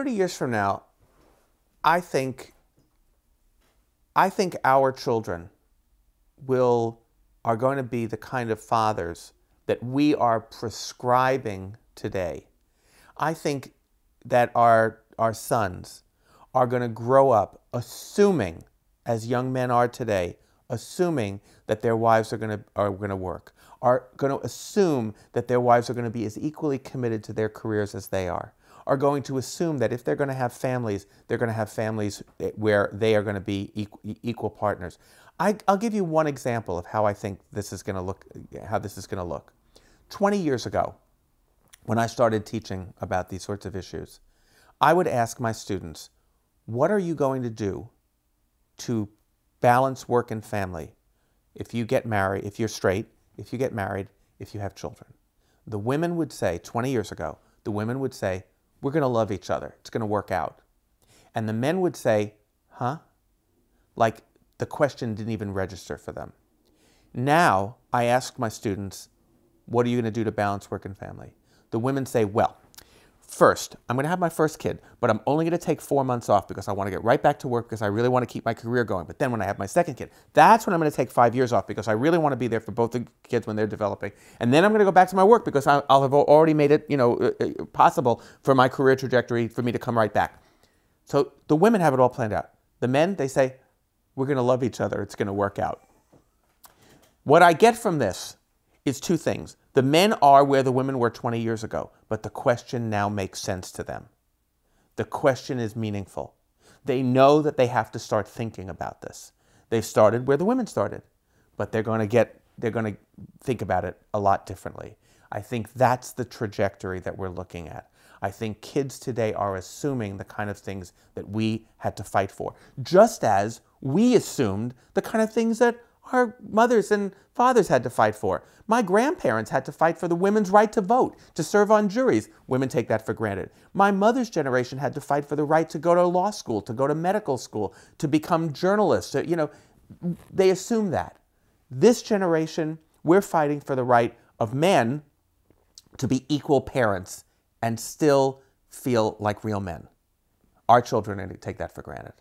30 years from now, I think our children are going to be the kind of fathers that we are prescribing today. I think that our sons are going to grow up assuming, as young men are today, assuming that their wives are going to work, are going to assume that their wives are going to be as equally committed to their careers as they are going to assume that if they're going to have families, they're going to have families where they are going to be equal partners. I'll give you one example of how I think this is going to look, how this is going to look. 20 years ago, when I started teaching about these sorts of issues, I would ask my students, what are you going to do to balance work and family if you get married, if you're straight, if you get married, if you have children? The women would say, 20 years ago, the women would say, we're going to love each other. It's going to work out. And the men would say, huh? Like the question didn't even register for them. Now, I ask my students, what are you going to do to balance work and family? The women say, well, first, I'm going to have my first kid, but I'm only going to take 4 months off because I want to get right back to work because I really want to keep my career going. But then when I have my second kid, that's when I'm going to take 5 years off because I really want to be there for both the kids when they're developing. And then I'm going to go back to my work because I'll have already made it, possible for my career trajectory for me to come right back. So the women have it all planned out. The men, they say, we're going to love each other. It's going to work out. What I get from this is two things. The men are where the women were 20 years ago, but the question now makes sense to them. The question is meaningful. They know that they have to start thinking about this. They started where the women started, but they're going to think about it a lot differently. I think that's the trajectory that we're looking at. I think kids today are assuming the kind of things that we had to fight for, just as we assumed the kind of things that our mothers and fathers had to fight for. My grandparents had to fight for the women's right to vote, to serve on juries. Women take that for granted. My mother's generation had to fight for the right to go to law school, to go to medical school, to become journalists. They assume that. This generation, we're fighting for the right of men to be equal parents and still feel like real men. Our children are going to take that for granted.